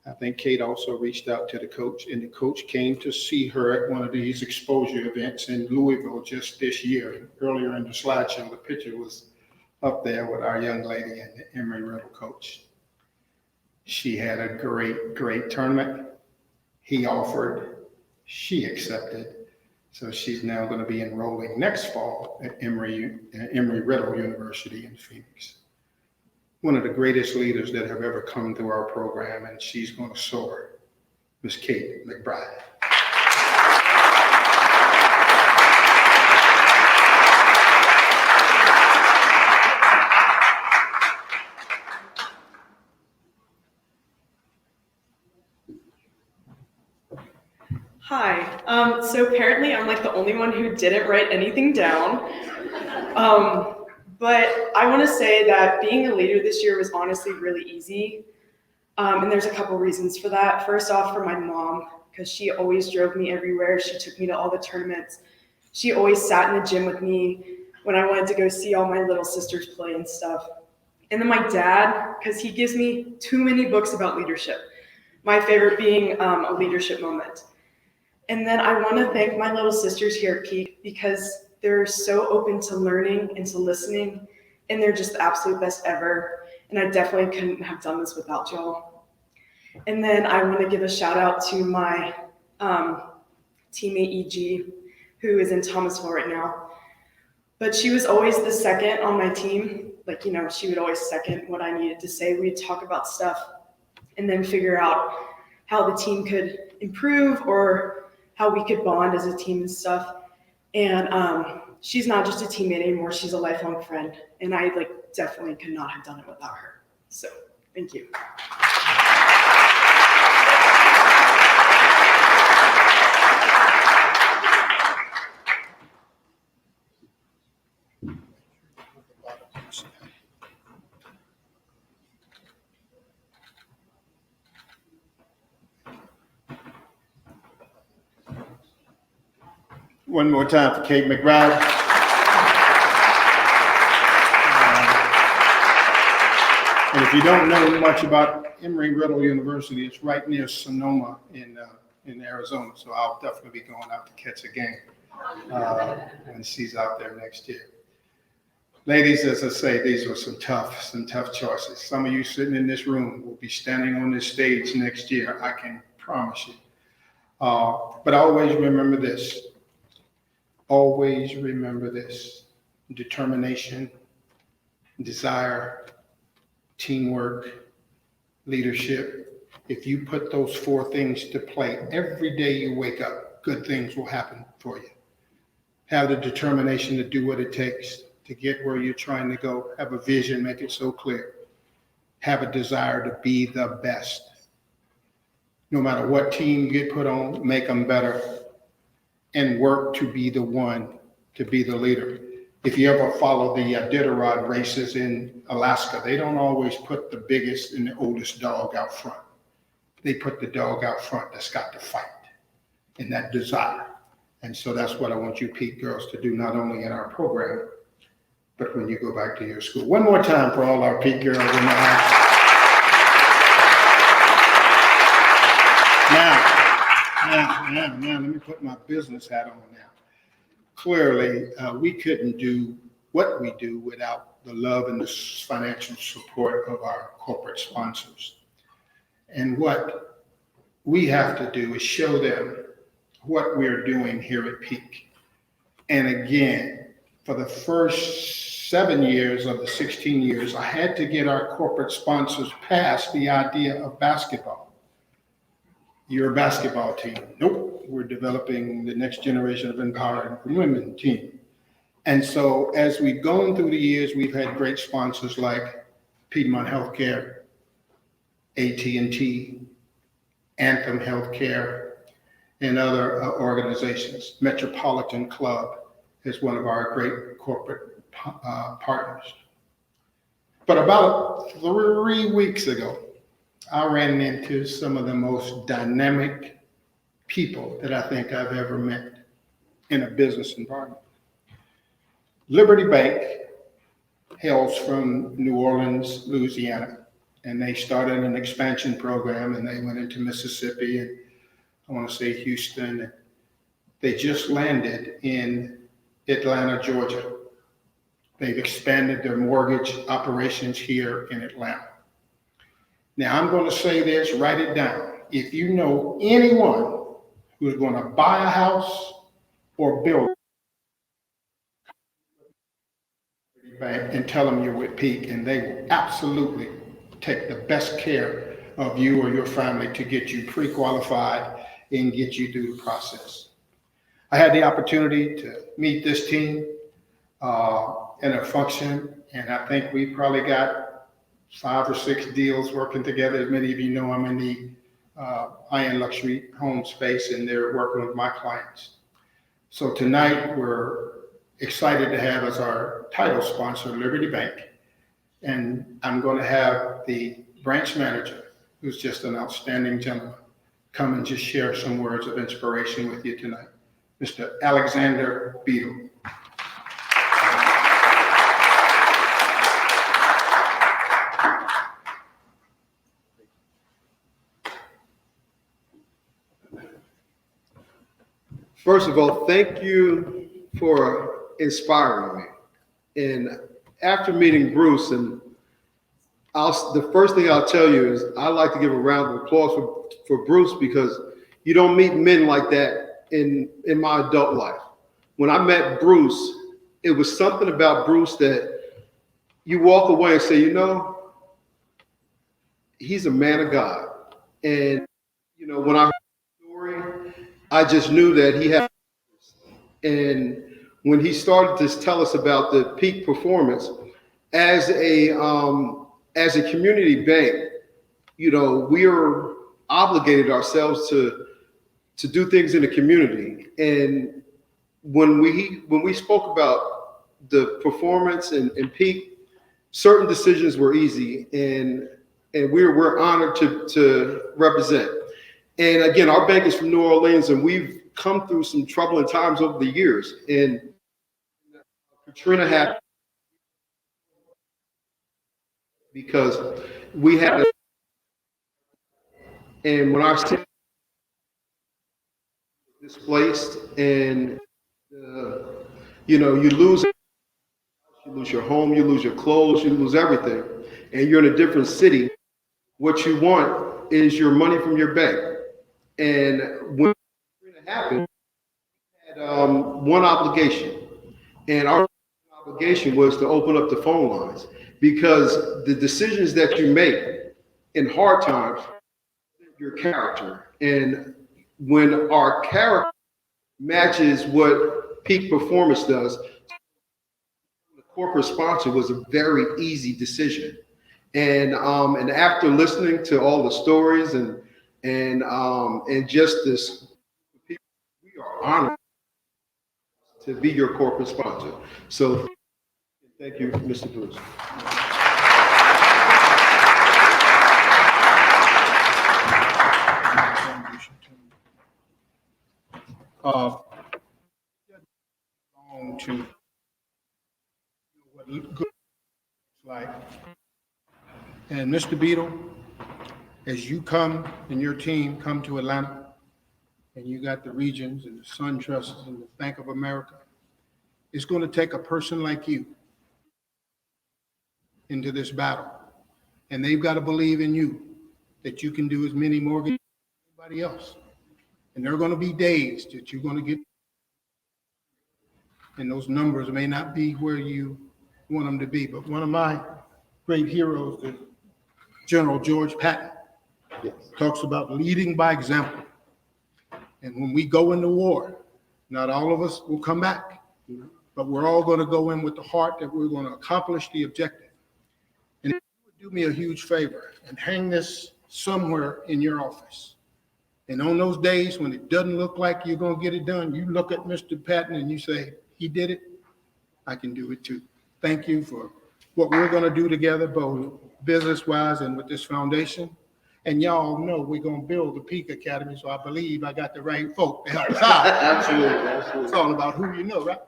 I think Kate also reached out to the coach, and the coach came to see her at one of these exposure events in Louisville just this year. And earlier in the slideshow, the picture was up there with our young lady and the Embry-Riddle coach. She had a great tournament. He offered, she accepted. So she's now going to be enrolling next fall at Embry-Riddle University in Phoenix. One of the greatest leaders that have ever come through our program, and she's going to soar, Miss Kate McBride. Hi. So apparently I'm like the only one who didn't write anything down. But I want to say that being a leader this year was honestly really easy. And there's a couple reasons for that. First off, for my mom, because she always drove me everywhere. She took me to all the tournaments. She always sat in the gym with me when I wanted to go see all my little sisters play and stuff. And then my dad, because he gives me too many books about leadership. My favorite being A Leadership Moment. And then I want to thank my little sisters here at PeAK because they're so open to learning and to listening, and they're just the absolute best ever. And I definitely couldn't have done this without y'all. And then I want to give a shout out to my teammate EG, who is in Thomasville right now. But she was always the second on my team. Like, you know, she would always second what I needed to say. We'd talk about stuff and then figure out how the team could improve or how we could bond as a team and stuff. And she's not just a teammate anymore, she's a lifelong friend. And I definitely could not have done it without her. So thank you. One more time for Kate McBride. And if you don't know much about Embry-Riddle University, it's right near Sonoma in Arizona. So I'll definitely be going out to catch a game when she's out there next year. Ladies, as I say, these were some tough choices. Some of you sitting in this room will be standing on this stage next year, I can promise you. But always remember this. Always remember this: determination, desire, teamwork, leadership. If you put those four things to play every day you wake up, good things will happen for you. Have the determination to do what it takes to get where you're trying to go. Have a vision, make it so clear. Have a desire to be the best. No matter what team you get put on, make them better. And work to be the one, to be the leader. If you ever follow the Iditarod races in Alaska, they don't always put the biggest and the oldest dog out front. They put the dog out front that's got to fight and that desire. And so that's what I want you PeAK girls to do, not only in our program, but when you go back to your school. One more time for all our PeAK girls in the house. Now, let me put my business hat on now. Clearly, we couldn't do what we do without the love and the financial support of our corporate sponsors. And what we have to do is show them what we're doing here at PeAK. And again, for the first 7 years of the 16 years, I had to get our corporate sponsors past the idea of basketball. You're a basketball team. Nope, we're developing the next generation of empowered women team. And so as we've gone through the years, we've had great sponsors like Piedmont Healthcare, AT&T, Anthem Healthcare, and other organizations. Metropolitan Club is one of our great corporate partners. But about 3 weeks ago, I ran into some of the most dynamic people that I think I've ever met in a business environment. Liberty Bank hails from New Orleans, Louisiana, and they started an expansion program, and they went into Mississippi, and I want to say Houston. And they just landed in Atlanta, Georgia. They've expanded their mortgage operations here in Atlanta. Now, I'm going to say this, write it down. If you know anyone who's going to buy a house or build a bank, and tell them you're with PeAK, and they will absolutely take the best care of you or your family to get you pre-qualified and get you through the process. I had the opportunity to meet this team in a function, and I think we probably got 5 or 6 deals working together. As many of you know, I'm in the high-end luxury home space, and they're working with my clients. So tonight, we're excited to have as our title sponsor, Liberty Bank. And I'm going to have the branch manager, who's just an outstanding gentleman, come and just share some words of inspiration with you tonight. Mr. Alexander Beadle. First of all, thank you for inspiring me. And after meeting Bruce, and the first thing I'll tell you is I like to give a round of applause for Bruce, because you don't meet men like that in my adult life. When I met Bruce, it was something about Bruce that you walk away and say, you know, he's a man of God. And, you know, when I heard the story, I just knew that he had. And when he started to tell us about the PeAK performance as a community bank, you know, we are obligated ourselves to do things in the community. And when we spoke about the performance and PeAK, certain decisions were easy, and we're honored to represent. And again, our bank is from New Orleans, and we've come through some troubling times over the years. And Katrina happened because we had and when our city was displaced, and you know, you lose your home, you lose your clothes, you lose everything, and you're in a different city. What you want is your money from your bank. And when it happened, we had one obligation, and our obligation was to open up the phone lines, because the decisions that you make in hard times, your character, and when our character matches what PeAK performance does, the corporate sponsor was a very easy decision. And after listening to all the stories and just this, we are honored to be your corporate sponsor. So thank you, Mr. Bruce. To what good looks like. And Mr. Beadle, as you come and your team come to Atlanta, and you got the Regions and the SunTrusts and the Bank of America, it's going to take a person like you into this battle. And they've got to believe in you, that you can do as many mortgages as anybody else. And there are going to be days that you're going to get, and those numbers may not be where you want them to be. But one of my great heroes, General George Patton, talks about leading by example. And when we go into war, not all of us will come back, but we're all going to go in with the heart that we're going to accomplish the objective. And if you would do me a huge favor and hang this somewhere in your office, And on those days when it doesn't look like you're going to get it done, you look at Mr. Patton and you say, he did it, I can do it too. Thank you for what we're going to do together, both business-wise and with this foundation. And y'all know we're going to build the PeAK Academy, so I believe I got the right folk to help us out. Absolutely. It's all about who you know, right?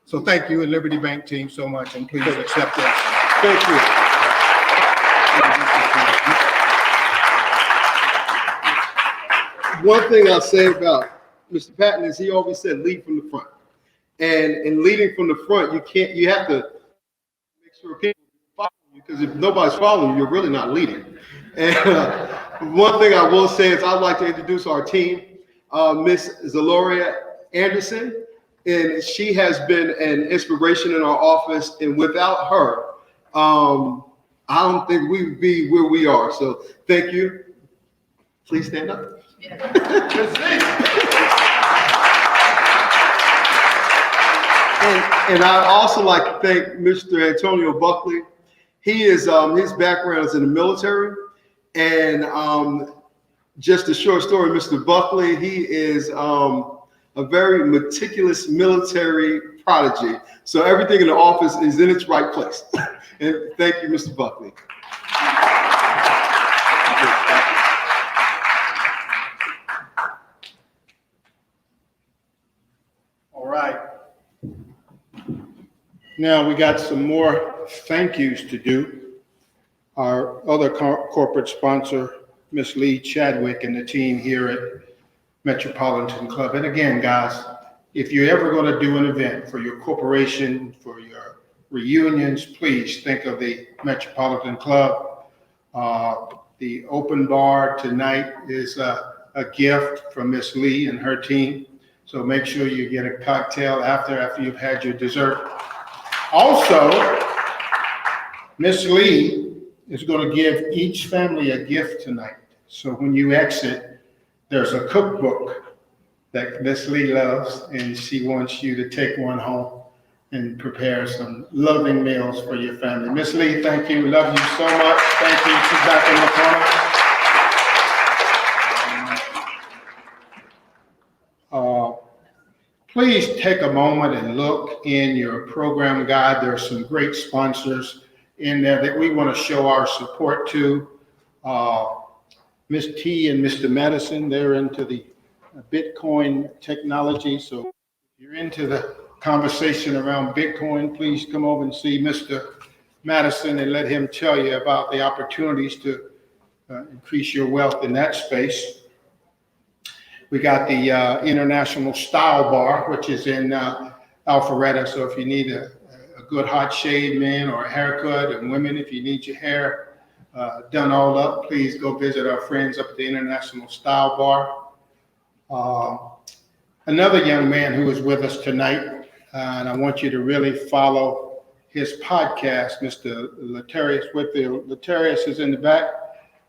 So thank you and Liberty Bank team so much, and please accept that. Thank you. One thing I'll say about Mr. Patton is he always said lead from the front. And in leading from the front, you have to make sure people follow you, because if nobody's following you, you're really not leading. And one thing I will say is I'd like to introduce our team, Miss Zaloria Anderson, and she has been an inspiration in our office. And without her, I don't think we'd be where we are. So thank you. Please stand up. And I'd also like to thank Mr. Antonio Buckley. He is, his background is in the military. And just a short story, Mr. Buckley, he is a very meticulous military prodigy. So everything in the office is in its right place. And thank you, Mr. Buckley. All right. Now we got some more thank yous to do. Our other corporate sponsor, Miss Lee Chadwick, and the team here at Metropolitan Club. And again, guys, if you're ever going to do an event for your corporation, for your reunions, please think of the Metropolitan Club. The open bar tonight is a gift from Miss Lee and her team. So make sure you get a cocktail after you've had your dessert. Also, Miss Lee is going to give each family a gift tonight. So when you exit, there's a cookbook that Miss Lee loves, and she wants you to take one home and prepare some loving meals for your family. Miss Lee, thank you. Love you so much. Thank you. She's back in the corner. Please take a moment and look in your program guide. There are some great sponsors in there that we want to show our support to. Ms. T and Mr. Madison, they're into the Bitcoin technology. So if you're into the conversation around Bitcoin, please come over and see Mr. Madison and let him tell you about the opportunities to increase your wealth in that space. We got the International Style Bar, which is in Alpharetta. So if you need a good hot shave, man, or a haircut, and women, if you need your hair done all up, please go visit our friends up at the International Style Bar. Another young man who is with us tonight, and I want you to really follow his podcast, Mr. Latarius Whitfield. Latarius is in the back,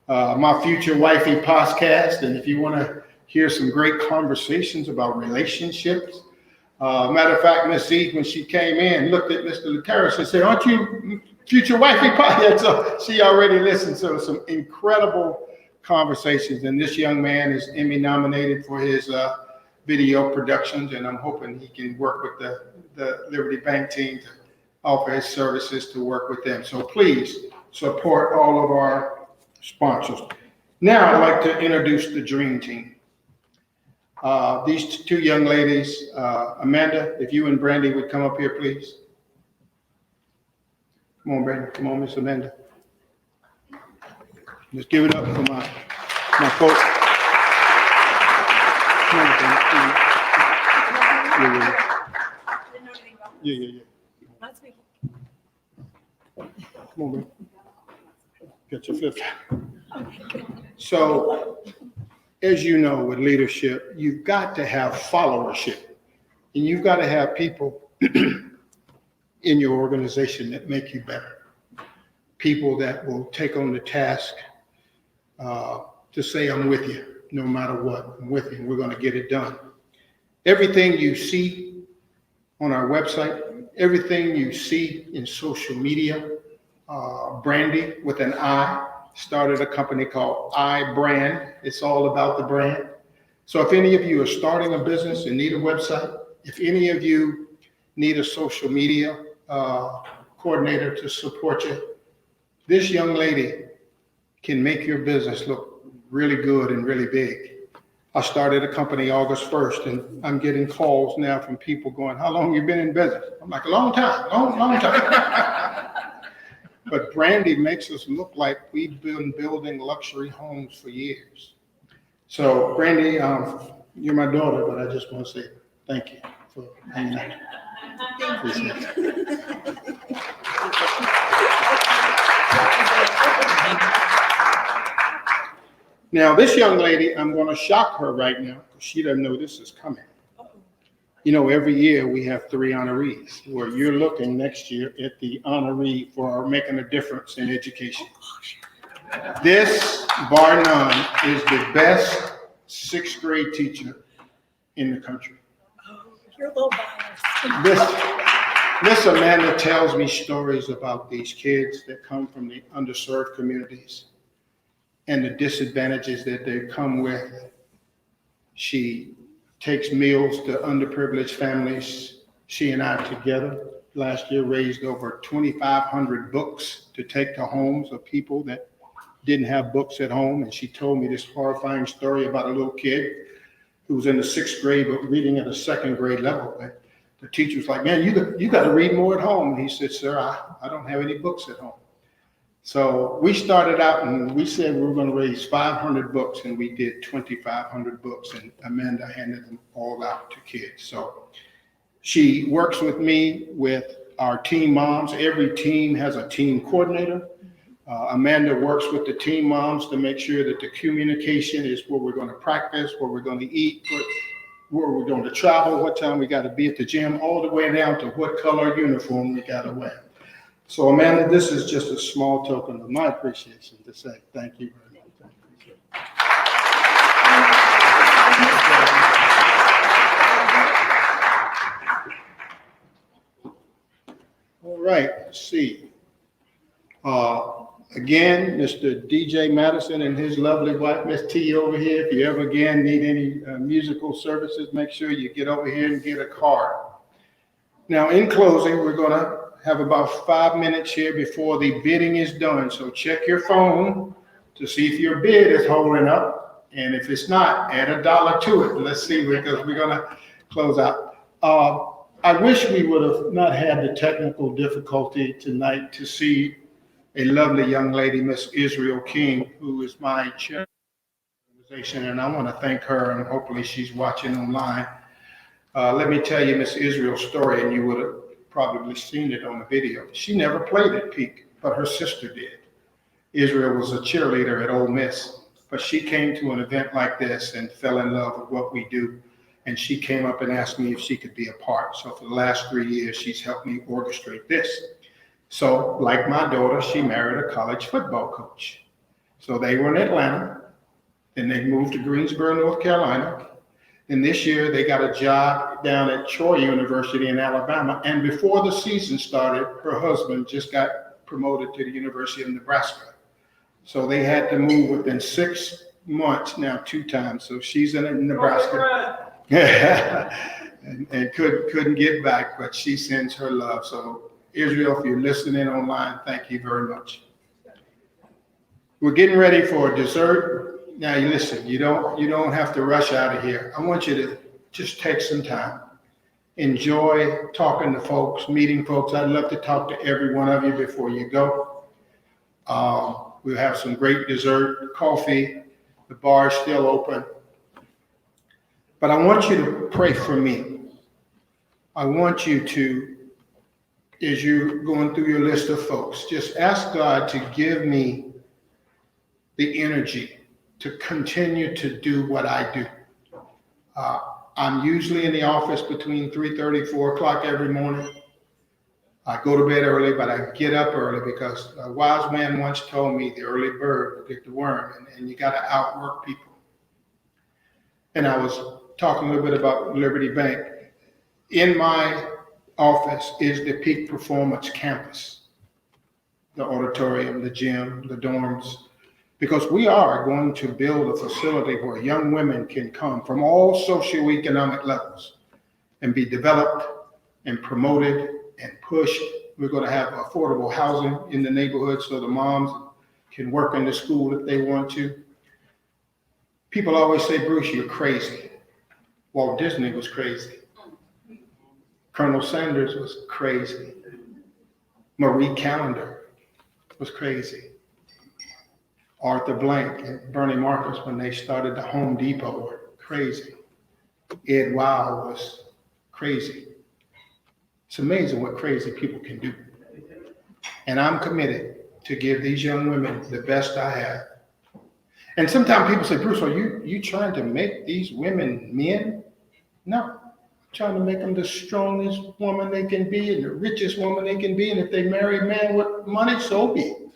My Future Wifey podcast, and if you want to hear some great conversations about relationships. Matter of fact, Miss Z, when she came in, looked at Mr. Latarius and said, "Aren't you future wifey?" Yeah, so she already listened. So some incredible conversations. And this young man is Emmy nominated for his video productions, and I'm hoping he can work with the Liberty Bank team to offer his services to work with them. So please support all of our sponsors. Now I'd like to introduce the Dream Team. These two young ladies, Amanda, if you and Brandy would come up here, please. Come on, Brandy. Come on, Miss Amanda. Just give it up for my folks. Come on, Brandy. Yeah. Come on, Brandy. Get your flip. So, as you know, with leadership, you've got to have followership, and you've got to have people in your organization that make you better. People that will take on the task to say, "I'm with you, no matter what. I'm with you, and we're going to get it done." Everything you see on our website, everything you see in social media, Brandy with an I started a company called I Brand. It's all about the brand. So if any of you are starting a business and need a website, if any of you need a social media coordinator to support you, this young lady can make your business look really good and really big. I started a company August 1st, and I'm getting calls now from people going, how long have you been in business? I'm like, a long time, long time. But Brandy makes us look like we've been building luxury homes for years. So Brandy, you're my daughter, but I just want to say thank you for hanging out. Thank you. Now, this young lady, I'm going to shock her right now because she doesn't know this is coming. You know, every year we have 3 honorees, where you're looking next year at the honoree for making a difference in education. This, bar none, is the best 6th grade teacher in the country. You're a little biased. Miss Amanda tells me stories about these kids that come from the underserved communities and the disadvantages that they come with. She takes meals to underprivileged families. She and I together last year raised over 2,500 books to take to homes of people that didn't have books at home. And she told me this horrifying story about a little kid who was in the 6th grade but reading at a 2nd grade level. And the teacher was like, man, you got to read more at home. And he said, sir, I don't have any books at home. So we started out and we said we were going to raise 500 books, and we did 2,500 books, and Amanda handed them all out to kids. So she works with me with our team moms. Every team has a team coordinator. Amanda works with the team moms to make sure that the communication is where we're going to practice, where we're going to eat, where we're going to travel, what time we got to be at the gym, all the way down to what color uniform we got to wear. So Amanda, this is just a small token of my appreciation to say thank you very much. All right, let's see. Again, Mr. DJ Madison and his lovely wife, Miss T, over here. If you ever again need any musical services, make sure you get over here and get a card. Now, in closing, we're going to have about 5 minutes here before the bidding is done. So check your phone to see if your bid is holding up. And if it's not, add $1 to it. Let's see, because we're going to close out. I wish we would have not had the technical difficulty tonight to see a lovely young lady, Miss Israel King, who is my chair of the organization, and I want to thank her, and hopefully she's watching online. Let me tell you Miss Israel's story, and you would have probably seen it on the video. She never played at PeAK, but her sister did. Israel was a cheerleader at Ole Miss, but she came to an event like this and fell in love with what we do. And she came up and asked me if she could be a part. So for the last 3 years, she's helped me orchestrate this. So like my daughter, she married a college football coach. So they were in Atlanta, then they moved to Greensboro, North Carolina. And this year they got a job down at Troy University in Alabama. And before the season started, her husband just got promoted to the University of Nebraska. So they had to move within 6 months, now 2 times. So she's in Nebraska. and couldn't get back, but she sends her love. So Israel, if you're listening online, thank you very much. We're getting ready for dessert. Now you listen, you don't have to rush out of here. I want you to just take some time. Enjoy talking to folks, meeting folks. I'd love to talk to every one of you before you go. We'll have some great dessert, coffee. The bar is still open. But I want you to pray for me. I want you to, as you're going through your list of folks, just ask God to give me the energy to continue to do what I do. I'm usually in the office between 3:30, 4 o'clock every morning. I go to bed early, but I get up early because a wise man once told me the early bird will get the worm, and you got to outwork people. And I was talking a little bit about Liberty Bank. In my office is the PeAK Performance Campus, the auditorium, the gym, the dorms. because we are going to build a facility where young women can come from all socioeconomic levels and be developed and promoted and pushed. We're going to have affordable housing in the neighborhood so the moms can work in the school if they want to. People always say, Bruce, you're crazy. Walt Disney was crazy. Colonel Sanders was crazy. Marie Callender was crazy. Arthur Blank and Bernie Marcus, when they started the Home Depot, were crazy. Ed Wow was crazy. It's amazing what crazy people can do. And I'm committed to give these young women the best I have. And sometimes people say, Bruce, are you trying to make these women men? No, I'm trying to make them the strongest woman they can be and the richest woman they can be. And if they marry a man with money, so be it.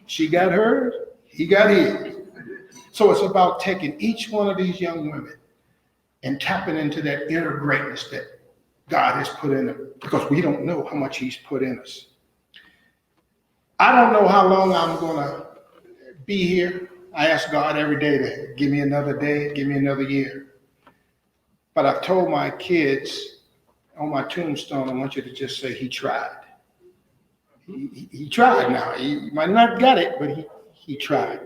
She got hers, he got his. So it's about taking each one of these young women and tapping into that inner greatness that God has put in them, because we don't know how much he's put in us. I don't know how long I'm going to be here. I ask God every day to give me another day, give me another year. But I've told my kids on my tombstone, I want you to just say he tried. He tried now. He might not have got it, but he tried.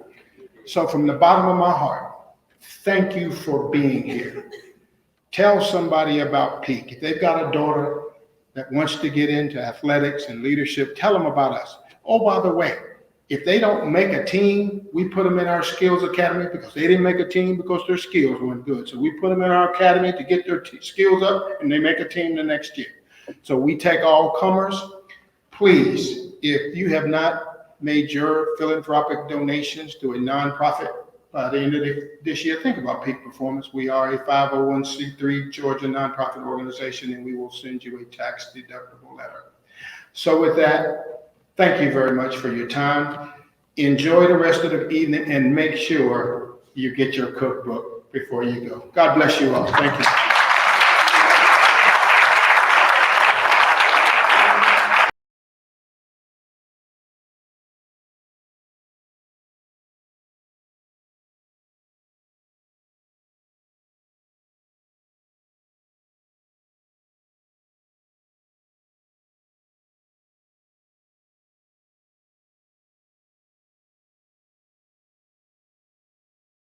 So from the bottom of my heart, thank you for being here. Tell somebody about PeAK. If they've got a daughter that wants to get into athletics and leadership, tell them about us. Oh, by the way, if they don't make a team, we put them in our skills academy because they didn't make a team because their skills weren't good. So we put them in our academy to get their skills up, and they make a team the next year. So we take all comers. Please, if you have not made your philanthropic donations to a nonprofit by the end of this year, think about PeAK Performance. We are a 501c3 Georgia nonprofit organization, and we will send you a tax-deductible letter. So with that, thank you very much for your time. Enjoy the rest of the evening and make sure you get your cookbook before you go. God bless you all. Thank you.